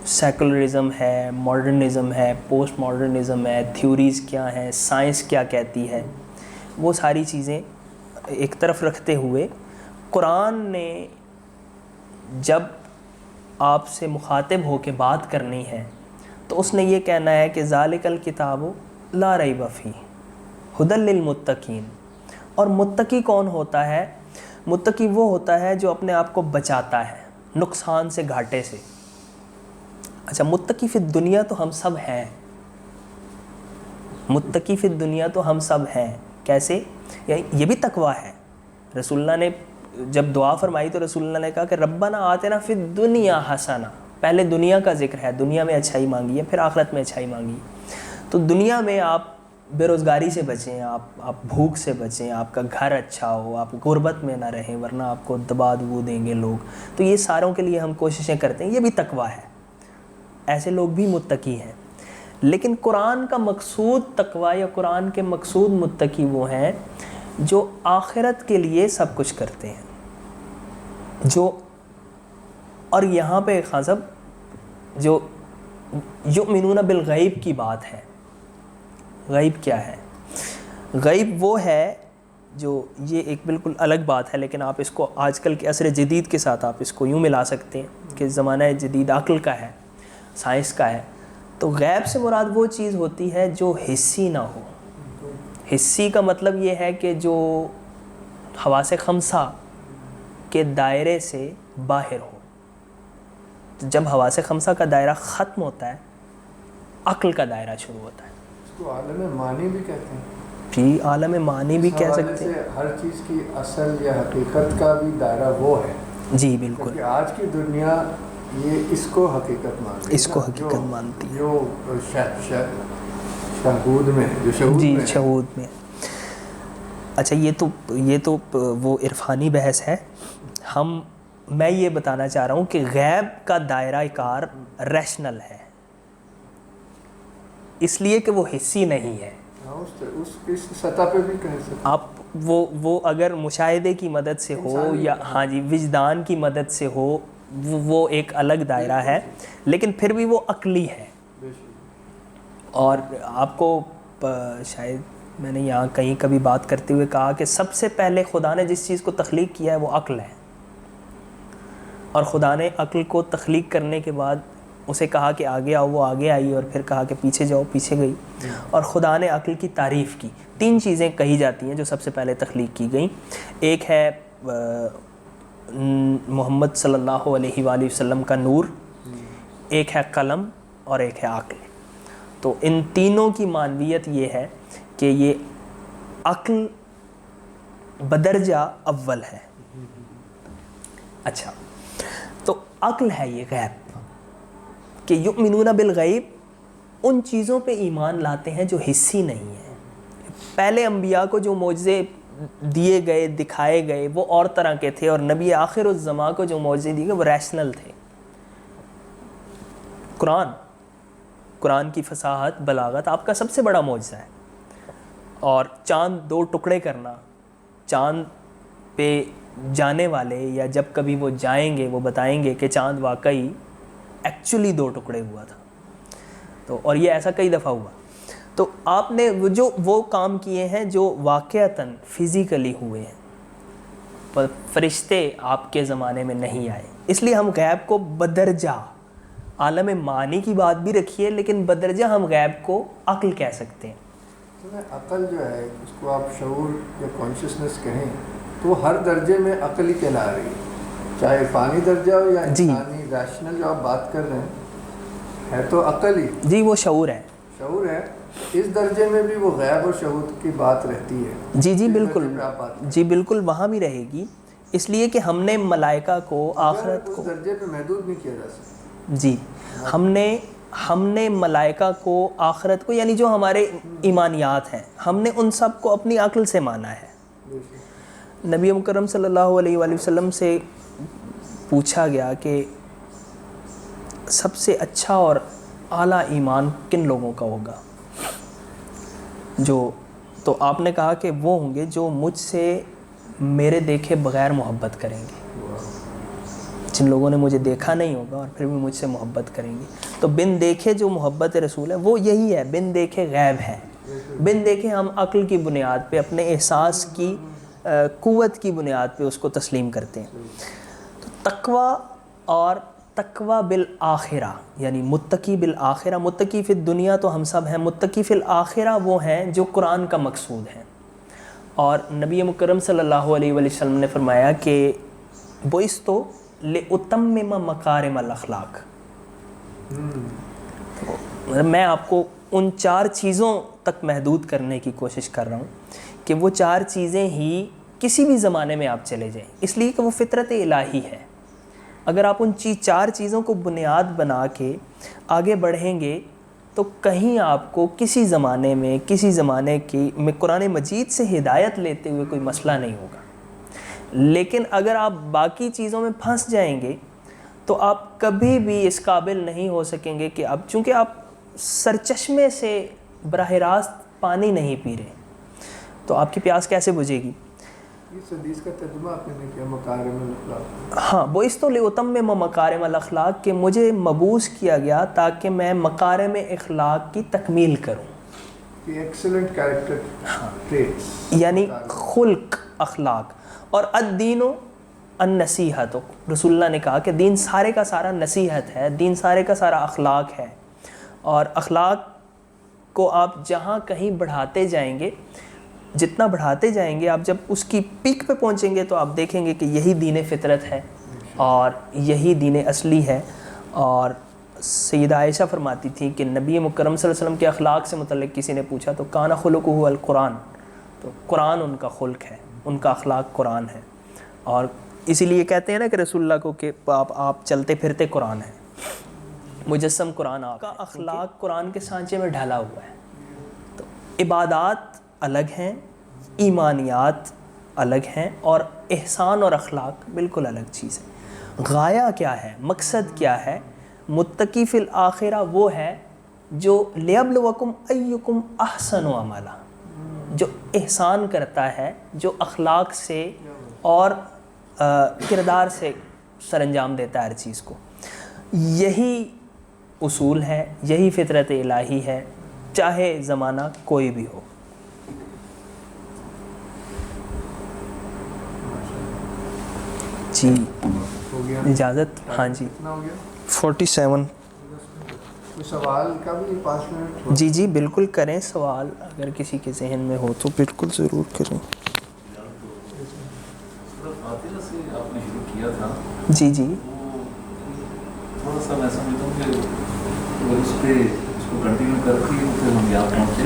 سیکولرزم ہے، ماڈرنزم ہے، پوسٹ ماڈرنزم ہے، تھیوریز کیا ہیں، سائنس کیا کہتی ہے، وہ ساری چیزیں ایک طرف رکھتے ہوئے قرآن نے جب آپ سے مخاطب ہو کے بات کرنی ہے تو اس نے یہ کہنا ہے کہ ذالک الکتاب لا ریب فیہ ھدی للمتقین۔ اور متقی کون ہوتا ہے؟ متقی وہ ہوتا ہے جو اپنے آپ کو بچاتا ہے نقصان سے، گھاٹے سے۔ اچھا، متقی فی الدنیا تو ہم سب ہیں، متقی فی الدنیا تو ہم سب ہیں۔ کیسے؟ یہ بھی تقویٰ ہے۔ رسول اللہ نے جب دعا فرمائی تو رسول اللہ نے کہا کہ ربنا آتنا فی الدنیا حسنہ، پہلے دنیا کا ذکر ہے، دنیا میں اچھائی مانگی ہے، پھر آخرت میں اچھائی مانگی۔ تو دنیا میں آپ بے روزگاری سے بچیں، آپ بھوک سے بچیں، آپ کا گھر اچھا ہو، آپ غربت میں نہ رہیں ورنہ آپ کو دبا دبو دیں گے لوگ۔ تو یہ ساروں کے لیے ہم کوششیں کرتے ہیں، یہ بھی تقویٰ ہے، ایسے لوگ بھی متقی ہیں۔ لیکن قرآن کا مقصود تقویٰ یا قرآن کے مقصود متقی وہ ہیں جو آخرت کے لیے سب کچھ کرتے ہیں، جو، اور یہاں پہ خان صاحب جو یؤمنون بالغیب کی بات ہے، غیب کیا ہے؟ غیب وہ ہے جو، یہ ایک بالکل الگ بات ہے، لیکن آپ اس کو آج کل کے عصر جدید کے ساتھ آپ اس کو یوں ملا سکتے ہیں کہ زمانہ جدید عقل کا ہے، سائنس کا ہے۔ تو غیب سے مراد وہ چیز ہوتی ہے جو حسی نہ ہو. حسی کا مطلب یہ ہے کہ جو حواس خمسہ کے دائرے سے باہر ہو. جب حواس خمسہ کا دائرہ ختم ہوتا ہے عقل کا دائرہ شروع ہوتا ہے. اس کو عالم معنی بھی کہتے ہیں. جی عالم معنی بھی کہہ سکتے ہیں. ہر چیز کی اصل یا حقیقت کا بھی دائرہ وہ ہے. جی بالکل. کہ آج کی دنیا یہ اس کو حقیقت مانتی ہے. اس کو حقیقت مانتی ہے. جو شہود میں جو شہود جی میں شہود میں. اچھا یہ تو وہ عرفانی بحث ہے. میں یہ بتانا چاہ رہا ہوں کہ غیب کا دائرہ کار ریشنل ہے اس لیے کہ وہ حسی نہیں ہے. اس سطح پہ بھی کہہ سکتے آپ وہ اگر مشاہدے کی مدد سے ہو یا ہاں جی وجدان کی مدد سے ہو وہ ایک الگ دائرہ ہے لیکن پھر بھی وہ عقلی ہے. اور آپ کو شاید میں نے یہاں کہیں کبھی بات کرتے ہوئے کہا کہ سب سے پہلے خدا نے جس چیز کو تخلیق کیا ہے وہ عقل ہے. اور خدا نے عقل کو تخلیق کرنے کے بعد اسے کہا کہ آگے آؤ وہ آگے آئی اور پھر کہا کہ پیچھے جاؤ پیچھے گئی. اور خدا نے عقل کی تعریف کی. 3 چیزیں کہی جاتی ہیں جو سب سے پہلے تخلیق کی گئیں. ایک ہے محمد صلی اللہ علیہ وآلہ وسلم کا نور, ایک ہے قلم اور ایک ہے عقل. تو ان تینوں کی معنویت یہ ہے کہ یہ عقل بدرجہ اول ہے. اچھا تو عقل ہے یہ غیب کہ یؤمنون بالغیب, ان چیزوں پہ ایمان لاتے ہیں جو حسی نہیں ہیں. پہلے انبیاء کو جو معجزے دیے گئے دکھائے گئے وہ اور طرح کے تھے, اور نبی آخر الزماں کو جو معجزے دیے گئے وہ ریشنل تھے. قرآن کی فصاحت بلاغت آپ کا سب سے بڑا معجزہ ہے. اور چاند 2 ٹکڑے کرنا, چاند پہ جانے والے یا جب کبھی وہ جائیں گے وہ بتائیں گے کہ چاند واقعی ایکچولی 2 ٹکڑے ہوا تھا. تو اور یہ ایسا کئی دفعہ ہوا. تو آپ نے وہ کام کیے ہیں جو واقعتاً فزیکلی ہوئے ہیں, پر فرشتے آپ کے زمانے میں نہیں آئے. اس لیے ہم غیب کو بدرجہ عالم معنی کی بات بھی رکھیے لیکن بدرجہ ہم غیب کو عقل کہہ سکتے ہیں. عقل جو ہے اس کو آپ شعور یا کانشیسنس کہیں تو ہر درجے میں عقل ہی کہلا رہی ہے, چاہے فانی درجہ ہو یا انسانی ریشنل جو آپ بات کر رہے ہیں ہے تو عقل ہی. جی وہ شعور ہے. شعور ہے. اس درجے میں بھی وہ غیب اور شہود کی بات رہتی ہے. جی بالکل. جی بالکل وہاں بھی رہے گی, اس لیے کہ ہم نے ملائکہ کو آخرت کو اس درجے پہ محدود نہیں کیا جا سکتا. جی ہم نے ملائکہ کو آخرت کو یعنی جو ہمارے ایمانیات ہیں ہم نے ان سب کو اپنی عقل سے مانا ہے. نبی مکرم صلی اللہ علیہ وآلہ وسلم سے پوچھا گیا کہ سب سے اچھا اور اعلیٰ ایمان کن لوگوں کا ہوگا, تو آپ نے کہا کہ وہ ہوں گے جو مجھ سے میرے دیکھے بغیر محبت کریں گے, جن لوگوں نے مجھے دیکھا نہیں ہوگا اور پھر بھی مجھ سے محبت کریں گے. تو بن دیکھے جو محبت رسول ہے وہ یہی ہے, بن دیکھے غیب ہے. بن دیکھے ہم عقل کی بنیاد پہ اپنے احساس کی قوت کی بنیاد پہ اس کو تسلیم کرتے ہیں. تو تقویٰ اور تقویٰ بالآخرہ یعنی متقی بالآخرہ, متقی فی الدنیا تو ہم سب ہیں, متقی فی الآخرہ وہ ہیں جو قرآن کا مقصود ہیں. اور نبی مکرم صلی اللہ علیہ وسلم نے فرمایا کہ بعثت لأتمم مکارم الاخلاق, میں آپ کو ان 4 چیزوں تک محدود کرنے کی کوشش کر رہا ہوں کہ وہ 4 چیزیں ہی کسی بھی زمانے میں آپ چلے جائیں, اس لیے کہ وہ فطرت الہی ہے. اگر آپ ان 4 چیزوں کو بنیاد بنا کے آگے بڑھیں گے تو کہیں آپ کو کسی زمانے میں قرآن مجید سے ہدایت لیتے ہوئے کوئی مسئلہ نہیں ہوگا. لیکن اگر آپ باقی چیزوں میں پھنس جائیں گے تو آپ کبھی بھی اس قابل نہیں ہو سکیں گے کہ اب چونکہ آپ سرچشمے سے براہ راست پانی نہیں پی رہے تو آپ کی پیاس کیسے بجھے گی. اس حدیث کا ترجمہ آپ نے کیا مکارم الاخلاق. ہاں بعثت لأتمم مکارم الاخلاق کہ مجھے مبعوث کیا گیا تاکہ میں مکارم اخلاق کی تکمیل کروں. ایکسلنٹ کیریکٹر ٹریٹس یعنی خلق اخلاق. اور الدین النصیحت, رسول اللہ نے کہا کہ دین سارے کا سارا نصیحت ہے, دین سارے کا سارا اخلاق ہے. اور اخلاق کو آپ جہاں کہیں بڑھاتے جائیں گے، جتنا بڑھاتے جائیں گے، آپ جب اس کی پیک پہ پہنچیں گے تو آپ دیکھیں گے کہ یہی دین فطرت ہے اور یہی دین اصلی ہے. اور سیدہ عائشہ فرماتی تھیں کہ نبی مکرم صلی اللہ علیہ وسلم کے اخلاق سے متعلق کسی نے پوچھا تو کان خلقہ القرآن، تو قرآن ان کا خلق ہے، ان کا اخلاق قرآن ہے. اور اسی لیے کہتے ہیں نا کہ رسول اللہ کو کہ آپ چلتے پھرتے قرآن ہیں، مجسم قرآن آپ کا اخلاق قرآن کے سانچے میں ڈھلا ہوا ہے. تو عبادات الگ ہیں، ایمانیات الگ ہیں، اور احسان اور اخلاق بالکل الگ چیز ہے. غایہ کیا ہے، مقصد کیا ہے؟ متقی فی الآخرہ وہ ہے جو لیبلوکم ایکم احسن عملا، جو احسان کرتا ہے، جو اخلاق سے اور کردار سے سر انجام دیتا ہے ہر چیز کو. یہی اصول ہے، یہی فطرت الہی ہے، چاہے زمانہ کوئی بھی ہو. جی اجازت؟ ہاں جی 47. سوال کا بھی 5 منٹ؟ جی جی بالکل کریں سوال، اگر کسی کے ذہن میں ہو تو بالکل ضرور کریں. جی جی تھوڑا سا میں سمجھتا ہوں کہ اگر اس کو کنٹینیو کرتی ہے تو ہم یاد پہنچے.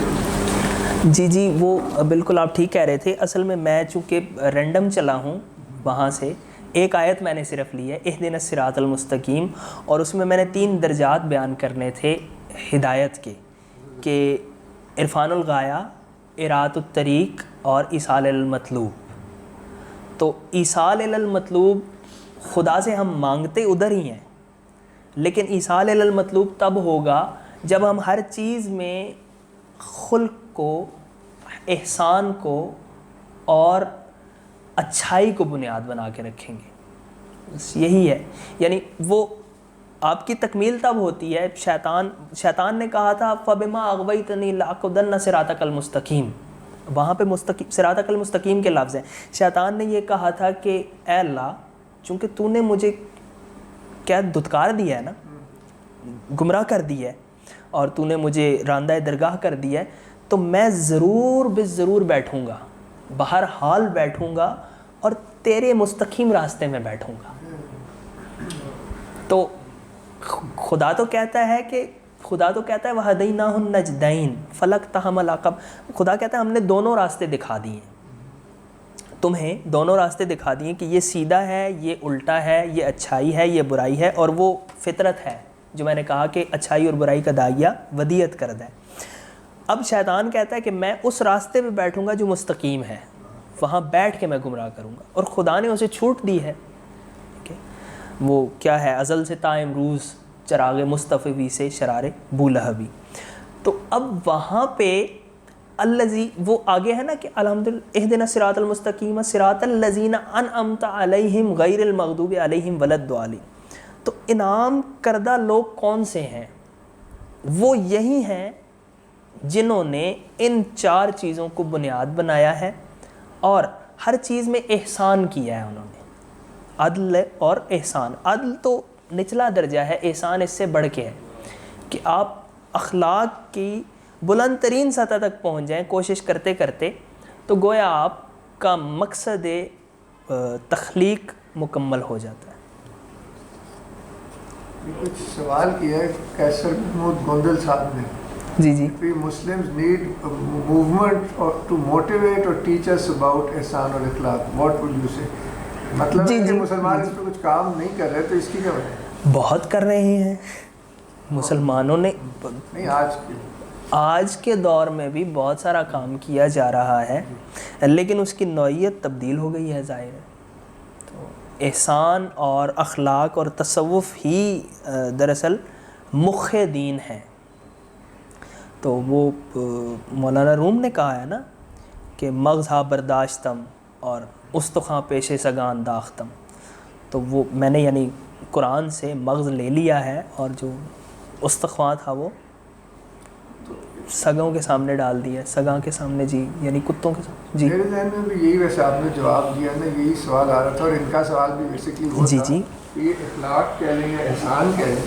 جی جی وہ بالکل آپ ٹھیک کہہ رہے تھے. اصل میں چونکہ رینڈم چلا ہوں، وہاں سے ایک آیت میں نے صرف لی ہے، اہدنا الصراط المستقیم، اور اس میں نے 3 درجات بیان کرنے تھے ہدایت کے، کہ عرفان الغایہ، اراۃ الطریق اور ایصال المطلوب. تو ایصال المطلوب خدا سے ہم مانگتے ادھر ہی ہیں، لیکن ایصال المطلوب تب ہوگا جب ہم ہر چیز میں خلق کو، احسان کو اور اچھائی کو بنیاد بنا کے رکھیں گے. بس یہی ہے. یعنی وہ آپ کی تکمیل تب ہوتی ہے. شیطان نے کہا تھا فَبِمَا أَغْوَيْتَنِي لَأَقْعُدَنَّ صِرَاطَكَ الْمُسْتَقِيمَ، وہاں پہ صراطَكَ الْمُسْتَقِيم کے لفظ ہیں. شیطان نے یہ کہا تھا کہ اے اللہ، چونکہ تو نے مجھے کیا دھتکار دیا ہے نا، گمراہ کر دیا ہے، اور تو نے مجھے راندہ درگاہ کر دیا ہے، تو میں ضرور بالضرور بیٹھوں گا، بہرحال بیٹھوں گا، اور تیرے مستقیم راستے میں بیٹھوں گا. تو خدا تو کہتا ہے وَهَدَيْنَاهُ النَّجْدَيْنِ فَلَاقْتَحَمَ الْعَقَبَةَ. خدا کہتا ہے ہم نے دونوں راستے دکھا دیے ہیں، تمہیں دونوں راستے دکھا دیے کہ یہ سیدھا ہے، یہ الٹا ہے، یہ اچھائی ہے، یہ برائی ہے، اور وہ فطرت ہے جو میں نے کہا کہ اچھائی اور برائی کا داعیہ ودیت کرد ہے. اب شیطان کہتا ہے کہ میں اس راستے پہ بیٹھوں گا جو مستقیم ہے، وہاں بیٹھ کے میں گمراہ کروں گا، اور خدا نے اسے چھوٹ دی ہے. وہ کیا ہے، ازل سے تا امروز چراغ مصطفی سے شرار بولہبی. تو اب وہاں پہ الذی، وہ آگے ہے نا کہ الحمدللہ اہدنا الصراط المستقیم صراط الذین انعمت علیہم غیر المغضوب علیہم ولا الضالین. تو انعام کردہ لوگ کون سے ہیں؟ وہ یہی ہیں جنہوں نے ان 4 چیزوں کو بنیاد بنایا ہے اور ہر چیز میں احسان کیا ہے. انہوں نے عدل اور احسان. عدل تو نچلا درجہ ہے، احسان اس سے بڑھ کے ہے کہ آپ اخلاق کی بلند ترین سطح تک پہنچ جائیں کوشش کرتے کرتے، تو گویا آپ کا مقصد تخلیق مکمل ہو جاتا ہے. کچھ سوال کیا ہے کیسر محمود گوندل صاحب نے. جی جی. Muslims need a movement to motivate or teach us about احسان اور اخلاق. What would you say? مطلب ہے کہ مسلمان اس پہ کچھ کام نہیں کر رہے، تو اس کی کیا وجہ ہے؟ بہت کر رہے ہیں مسلمانوں نے. نہیں، آج کے دور میں بھی بہت سارا کام کیا جا رہا ہے، لیکن اس کی نوعیت تبدیل ہو گئی ہے، ظاہر ہے. تو احسان اور اخلاق اور تصوف ہی دراصل مخ دین ہے. تو وہ مولانا روم نے کہا ہے نا کہ مغز ہا برداشتم اور استخواں پیشے سگان داختم. تو وہ میں نے یعنی قرآن سے مغز لے لیا ہے، اور جو استخواں تھا وہ سگوں کے سامنے ڈال دیا، سگاں کے سامنے، جی یعنی کتوں کے سامنے. جی میرے ذہن میں بھی یہی، ویسے آپ نے جواب دیا نا، یہی سوال آ رہا تھا، اور ان کا سوال بھی بیسکلی وہ جی تھا جی کہ یہ اخلاق کہہ لیں یا احسان کہہ لیں،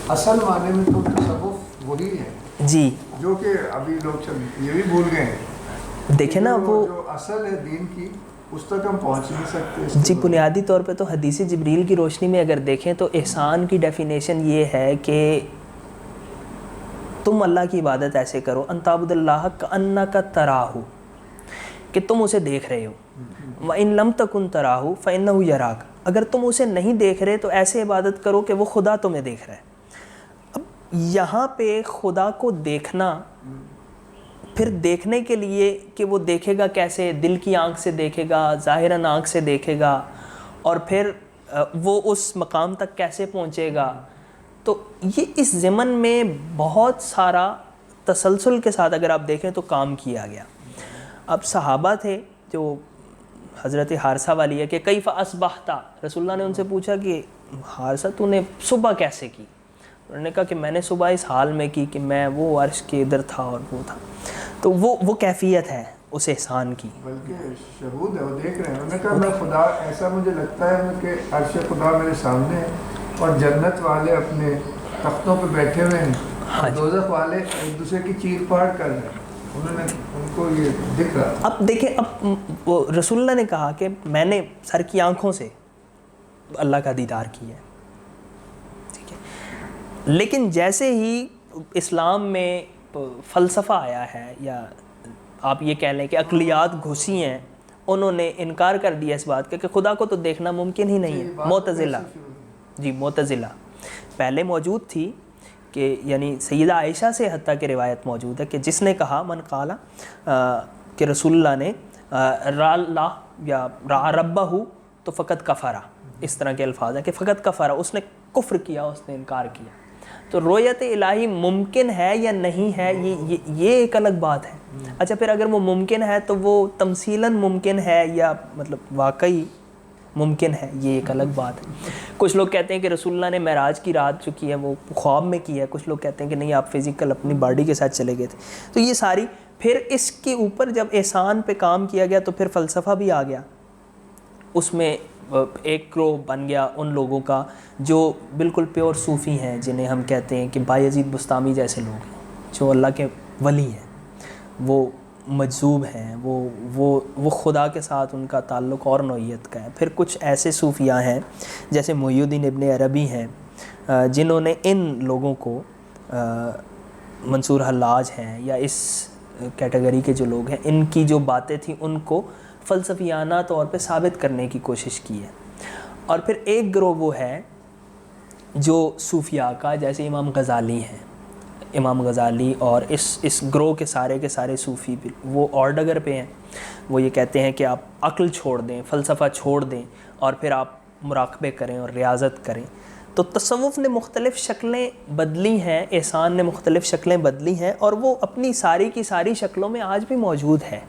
اصل معنی میں تو تصوف وہی ہے جی جو کہ ابھی لوگ سب یہ بھی بھول گئے ہیں. دیکھیں نا وہ جو اصل ہے دین کی اس تک ہم پہنچ نہیں سکتے. جی بنیادی طور پہ تو حدیث جبریل کی روشنی میں اگر دیکھیں تو احسان کی ڈیفینیشن یہ ہے کہ تم اللہ کی عبادت ایسے کرو ان تعبد اللہ کأنک تراہ، کہ تم اسے دیکھ رہے ہو. وَإِن لَمْ تَكُنْ تَرَاهُ فَإِنَّهُ يَرَاكَ، اگر تم اسے نہیں دیکھ رہے تو ایسے عبادت کرو کہ وہ خدا تمہیں دیکھ رہا ہے. اب یہاں پہ خدا کو دیکھنا، پھر دیکھنے کے لیے کہ وہ دیکھے گا کیسے، دل کی آنکھ سے دیکھے گا، ظاہراً آنکھ سے دیکھے گا، اور پھر وہ اس مقام تک کیسے پہنچے گا. تو یہ اس ضمن میں بہت سارا تسلسل کے ساتھ اگر آپ دیکھیں تو کام کیا گیا. اب صحابہ تھے جو حضرت حارثہ والی ہے کہ کیف اصبحت، رسول اللہ نے ان سے پوچھا کہ حارثہ تو نے صبح کیسے کی؟ انہوں نے کہا کہ میں نے صبح اس حال میں کی کہ میں وہ عرش کے ادھر تھا اور وہ تھا. تو وہ کیفیت ہے اس احسان کی. بلکہ شہود ہے، وہ دیکھ رہے ہیں. انہوں نے کہا میں خدا ایسا مجھے لگتا ہے کہ عرش خدا میرے سامنے ہے اور جنت والے اپنے تختوں پہ بیٹھے ہوئے ہیں اور دوزخ والے ایک دوسرے کی چیر پاڑ کر رہے ہیں. انہوں نے ان کو یہ دکھ رہا. اب دیکھیں، اب وہ رسول اللہ نے کہا کہ میں نے سر کی آنکھوں سے اللہ کا دیدار کیا ہے، ٹھیک ہے. لیکن جیسے ہی اسلام میں فلسفہ آیا ہے، یا آپ یہ کہہ لیں کہ عقلیات گھسی ہیں، انہوں نے انکار کر دیا اس بات کا کہ خدا کو تو دیکھنا ممکن ہی نہیں ہے. معتزلہ پہلے موجود تھی کہ یعنی سیدہ عائشہ سے حتیٰ کہ روایت موجود ہے کہ جس نے کہا من قالا کہ رسول اللہ نے را اللہ یا را ربہ تو فقط کفرا، اس طرح کے الفاظ ہیں کہ فقط کفرا، اس نے کفر کیا، اس نے انکار کیا. تو رؤیت الہی ممکن ہے یا نہیں ہے یہ ایک الگ بات ہے. اچھا پھر اگر وہ ممکن ہے تو وہ تمثیلاً ممکن ہے یا مطلب واقعی ممکن ہے، یہ ایک الگ بات ہے. کچھ لوگ کہتے ہیں کہ رسول اللہ نے معراج کی رات جو کی ہے وہ خواب میں کی ہے، کچھ لوگ کہتے ہیں کہ نہیں آپ فزیکل اپنی باڈی کے ساتھ چلے گئے تھے. تو یہ ساری پھر اس کے اوپر جب احسان پہ کام کیا گیا تو پھر فلسفہ بھی آ گیا. اس میں ایک گروہ بن گیا ان لوگوں کا جو بالکل پیور صوفی ہیں، جنہیں ہم کہتے ہیں کہ بایزید بستامی جیسے لوگ ہیں جو اللہ کے ولی ہیں، وہ مجذوب ہیں، وہ خدا کے ساتھ ان کا تعلق اور نوعیت کا ہے. پھر کچھ ایسے صوفیاء ہیں جیسے محی الدین ابن عربی ہیں جنہوں نے ان لوگوں کو، منصور حلاج ہیں یا اس کیٹیگری کے جو لوگ ہیں، ان کی جو باتیں تھیں ان کو فلسفیانہ طور پہ ثابت کرنے کی کوشش کی ہے. اور پھر ایک گروہ وہ ہے جو صوفیاء کا، جیسے امام غزالی ہیں، امام غزالی اور اس گروہ کے سارے صوفی وہ اور ڈگر پہ ہیں. وہ یہ کہتے ہیں کہ آپ عقل چھوڑ دیں، فلسفہ چھوڑ دیں اور پھر آپ مراقبے کریں اور ریاضت کریں. تو تصوف نے مختلف شکلیں بدلی ہیں، احسان نے مختلف شکلیں بدلی ہیں، اور وہ اپنی ساری کی ساری شکلوں میں آج بھی موجود ہے.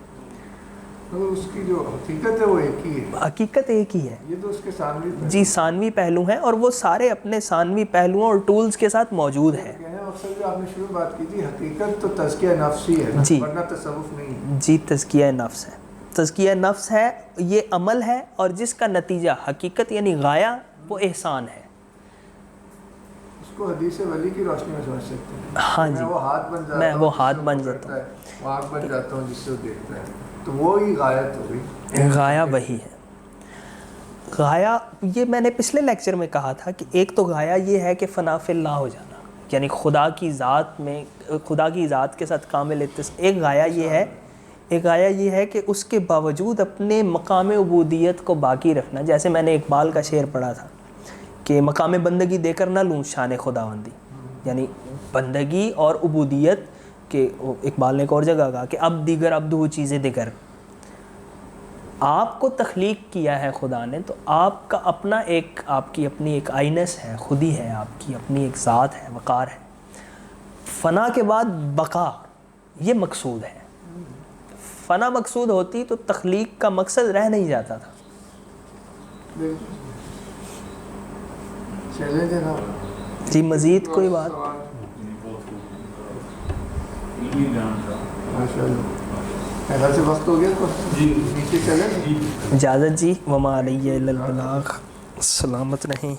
تو اس کی جو حقیقت ہے وہ ایک ہی ہے. حقیقت ایک ہی ہے. یہ تو اس کے ثانوی پہلو، جی ثانوی پہلو ہیں، اور وہ سارے اپنے ثانوی پہلوؤں اور ٹولز کے ساتھ موجود ہیں. اکثر جو آپ نے شروع بات کی تھی، حقیقت تو تزکیہ نفس ہی ہے، جی ورنہ تصوف نہیں ہے. جی تزکیہ نفس ہے، تزکیہ نفس ہے، یہ عمل ہے، اور جس کا نتیجہ حقیقت یعنی غایہ وہ احسان ہے. اس کو حدیث ولی کی روشنی میں سمجھ سکتے ہیں. ہاں جی، میں وہ ہاتھ بن جاتا میں ہوں، وہ ہاتھ جس سے بن وہ جاتا کرتا ہے، وہ آنکھ بن جاتا ہوں جس سے وہ دیکھتا ہے. تو وہی غایت ہو گئی. غایہ وہی ہے. غایہ یہ میں نے پچھلے لیکچر میں کہا تھا کہ ایک تو غایہ یہ ہے کہ فنا فی اللہ ہو جانا، یعنی خدا کی ذات میں، خدا کی ذات کے ساتھ کامل اتصال. ایک غایہ یہ ہے کہ اس کے باوجود اپنے مقام عبودیت کو باقی رکھنا. جیسے میں نے اقبال کا شعر پڑھا تھا کہ مقام بندگی دے کر نہ لوں شان خداوندی، یعنی بندگی اور عبودیت کہ اقبال نے ایک اور جگہ کہا کہ اب دیگر اب دو چیزیں دیگر. آپ کو تخلیق کیا ہے خدا نے، تو آپ کا اپنا ایک، آپ کی اپنی ایک آئینس ہے، خودی ہے، آپ کی اپنی ایک ذات ہے، وقار ہے. فنا کے بعد بقا، یہ مقصود ہے. فنا مقصود ہوتی تو تخلیق کا مقصد رہ نہیں جاتا تھا. جی مزید کوئی بات؟ ایسا وقت ہو گیا تو نیچے چلیں. اجازت جی. وما علیہ الا البلاغ. سلامت رہیں.